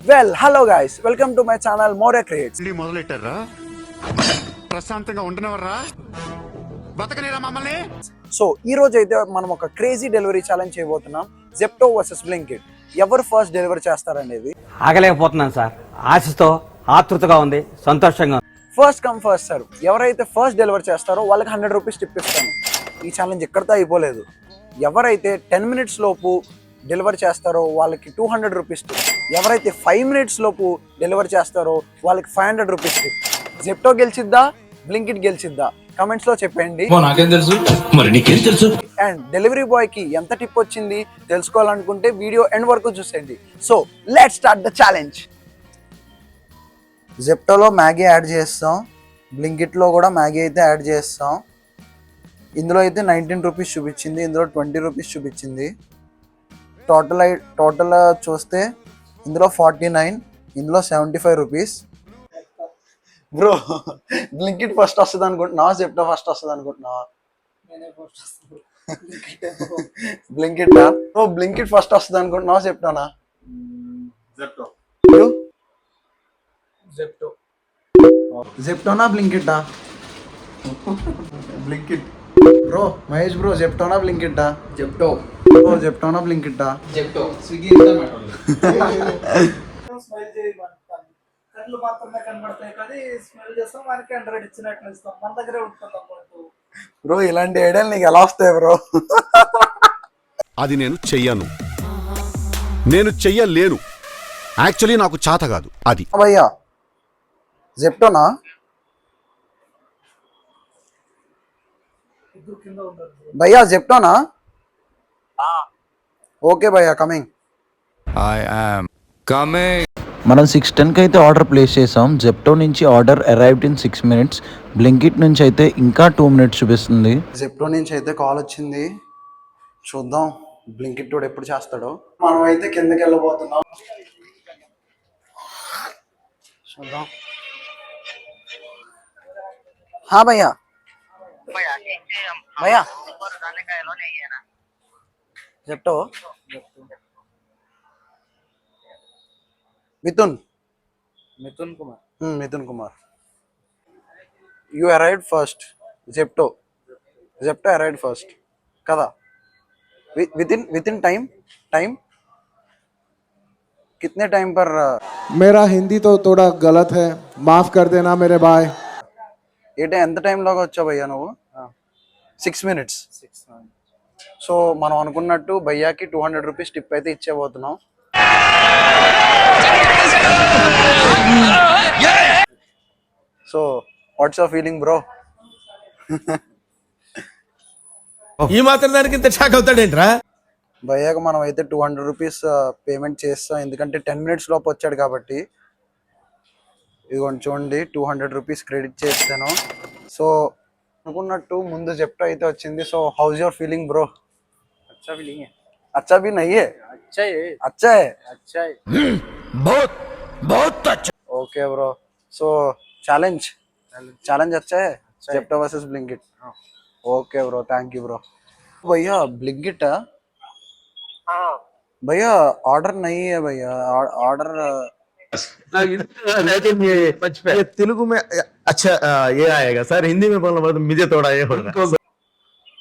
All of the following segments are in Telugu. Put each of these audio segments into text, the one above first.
Well, hello guys, welcome to my channel More Creates. మొదలెట్టారా ప్రశాంతంగా ఉండనవర్రా బతకనేరా మమ్మల్ని. సో ఈ రోజు అయితే మనం ఒక క్రేజీ డెలివరీ ఛాలెంజ్ చేయబోతున్నాం. Zepto versus Blinkit. ఎవరు ఫస్ట్ డెలివరీ చేస్తారనేది. ఆగలేకపోతున్నాను సార్, ఆశతో ఆతృతగా ఉంది, సంతోషంగా ఉంది. First come first serve. ఎవరైతే ఫస్ట్ డెలివరీ చేస్తారో వాళ్ళకి 100 రూపీస్ టిప్ ఇస్తాను. ఈ ఛాలెంజ్ ఎక్కడితో అయిపోలేదు. ఎవరైతే 10 మినిట్స్ లోపు డెలివరీ చేస్తారో వాళ్ళకి 200 రూపీస్ టిప్. ఎవరైతే 5 మినిట్స్ లోపు డెలివరీ చేస్తారో వాళ్ళకి 500 రూపీస్ టిప్. జెప్టో గెలిచిద్దా, బ్లింకిట్ గెలిచిద్దా? కమెంట్స్ లో చెప్పండి. అండ్ డెలివరీ బాయ్ కి ఎంత టిప్ వచ్చింది తెలుసుకోవాలనుకుంటే వీడియో ఎండ్ వరకు చూసేయండి. So let's start the challenge. జెప్టోలో మ్యాగీ యాడ్ చేస్తాం, బ్లింకిట్లో కూడా మ్యాగీ అయితే యాడ్ చేస్తాం. ఇందులో అయితే 19 రూపీస్ చూపించింది, ఇందులో 20 రూపీస్ చూపించింది. టోటల్ చూస్తే ఇందులో 49, ఇందులో 75 రూపీస్. బ్రో బ్లింకిట్ ఫస్ట్ వస్తుంది అనుకుంటున్నావా, జెప్టో ఫస్ట్ వస్తుంది అనుకుంటున్నావా? బ్లింకిట్ బ్రో, బ్లింకిట్ ఫస్ట్ వస్తుంది అనుకుంటున్నావా జెప్టోనా? జెప్టోనా బ్లింకిటా? బ్లింకిట్. బ్రో మహేష్ బ్రో, జెప్టోనా బ్లింకిటా? జెప్టో. బ్రో జెప్టోనా బ్లింకిటా? జెప్టో. స్విగ్గీ స్మైల్ చేయమంటాను. కళ్ళు మాత్రమే కనబడతాయి కానీ స్మైల్ చేస్తాం, మనకి 100 ఇచ్చినట్లు ఇస్తాం. మన దగ్గరే ఉంటున్నాం. బ్రో ఇలాంటి ఐడియాలు నీకు ఎలా వస్తాయి బ్రో? అది నేను చెయ్యలేను. యాక్చువల్లీ నాకు చేత కాదు అది. భయ్యా జెప్టోనా? భయ్యా జెప్టోనా? ఓకే భయ్యా, కమింగ్. మనం 6:10కి అయితే ఆర్డర్ ప్లేస్ చేసాం. జెప్టో నుంచి order arrived in 6 minutes. Blinkit నుంచి అయితే ఇంకా 2 మినిట్స్ చూపిస్తుంది. జెప్టో నుంచి అయితే కాల్ వచ్చింది, చూద్దాం బ్లింకిట్ తోడు ఎప్పుడు చేస్తాడో. మనం అయితే కిందకి వెళ్ళబోతున్నాం, చూద్దాం. हाँ भैया भैया Zepto Mithun Kumar you arrived first. Zepto arrived first kada? within time कितने टाइम पर? मेरा हिंदी तो थोड़ा गलत है, माफ कर देना मेरे भाई. ఏంటి ఎంత టైంలోగా వచ్చావు భయ్యా నువ్వు? 6 మినిట్స్. సో మనం అనుకున్నట్టు భయ్యాకి 200 రూపీస్ టిప్ అయితే ఇచ్చేబోతున్నాం. So what's your feeling bro? ఈ మాత్రం దానికి ఇంత షాక్ అవుతాడేంట్రా? భయ్యాకి మనం అయితే 200 రూపీస్ పేమెంట్ చేస్తాం, ఎందుకంటే 10 మినిట్స్ లోపు వచ్చాడు కాబట్టి. ఇదిగోండి చూడండి, 200 రూపీస్ క్రెడిట్ చేస్తాను. సో అనుకున్నట్టు ముందు జెప్టో అయితే వచ్చింది. So house your feeling bro? अच्छा भी नहीं है. अच्छा भी नहीं है. अच्छा है. अच्छा है. अच्छा है. बहुत अच्छा. Okay bro. सो चैलेंज अच्छा है. Zepto versus Blinkit. Okay bro, thank you bro. भैया ब्लिंकिट भैया ऑर्डर नहीं है भैया, ऑर्डर ये तेलुगु में अच्छा ये आएगा सर, हिंदी में बोलना पड़ता, मुझे थोड़ा ये होगा.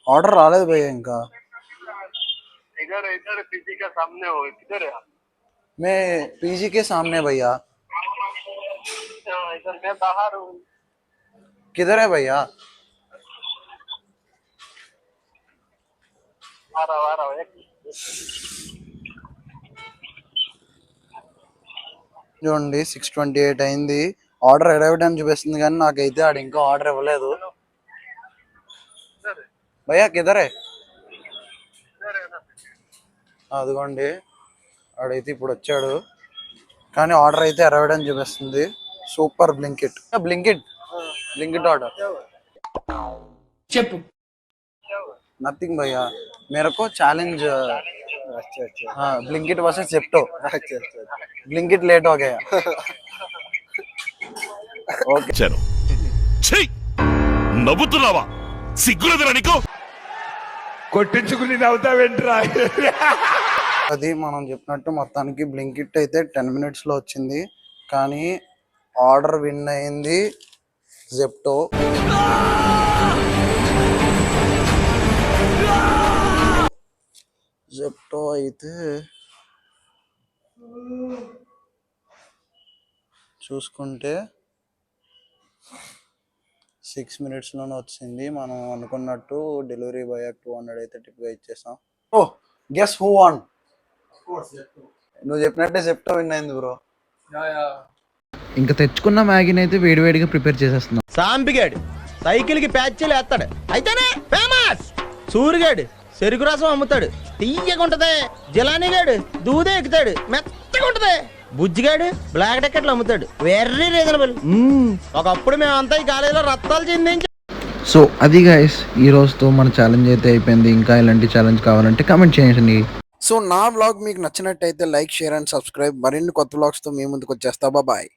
ऑर्डर రాలేదు भैया ఇంకా. इधर पीजी के सामने हो. किधर है? मैं पीजी के सामने भैया. इधर मैं बाहर हूँ. किधर है भैया? आ रहा हूँ. చూడండి 6:28 అయింది, ఆర్డర్ అరైవ్డ్ అని చూపిస్తుంది కానీ నాకైతే ఆడు ఇంకా ఆర్డర్ ఇవ్వలేదు. భయ్యా కిదరే? అదిగోండి ఆడైతే ఇప్పుడు వచ్చాడు, కానీ ఆర్డర్ అయితే అరైవ్డ్ అని చూపిస్తుంది. సూపర్ బ్లింకిట్ ఆర్డర్ చెప్పు. नथिंग भैया, मेरे को चैलेंज. हाँ Blinkit versus Zepto. Blinkit late हो गया. ओके చలో చెయ్ నవ్వుతున్నావా? సిగ్గులేదురా నీకు? కొట్టించుకుని నవ్వుతావేంట్రా? అది మనం చెప్పినట్టు మొత్తానికి బ్లింకిట్ అయితే 10 మినిట్స్లో వచ్చింది, కానీ ఆర్డర్ విన్ అయింది జెప్టో. జెప్టో అయితే చూసుకుంటే 6 మినిట్స్లోనే వచ్చింది. మనం అనుకున్నట్టు డెలివరీ బాయ్ 200 అయితే టిప్గా ఇచ్చేసాం. ఓ గెస్ హూ వాన్? నువ్వు చెప్పినట్టే జెప్టో విన్ అయింది బ్రో. ఇంకా తెచ్చుకున్న మ్యాగీని అయితే వేడివేడిగా ప్రిపేర్ చేసేస్తున్నాం. సాంపిగాడు సైకిల్ కి ప్యాచ్లు వేస్తాడు అయితేనే ఫేమస్. సూరిగాడు చెరుకు రసం అమ్ముతాడు, తీయగుంటది. జిలానీగాడు దూదే ఎక్కుతాడు, మెత్తగా ఉంటది. బుజ్జిగాడు బ్లాక్ టికెట్లు అమ్ముతాడు, వెర్రీ రీజనబుల్. ఒకప్పుడు మేమంతా ఈ కాలేజీలో రత్తాలు చెందించాం. సో అది గైస్, ఈ రోజుతో మన ఛాలెంజ్ అయితే అయిపోయింది. ఇంకా ఇలాంటి ఛాలెంజ్ కావాలంటే కామెంట్ చేయండి. సో నా వ్లాగ్ మీకు నచ్చినట్టయితే లైక్, షేర్ అండ్ సబ్స్క్రైబ్. మరిన్ని కొత్త వ్లాగ్స్తో మీ ముందుకు వచ్చేస్తా. బాయ్.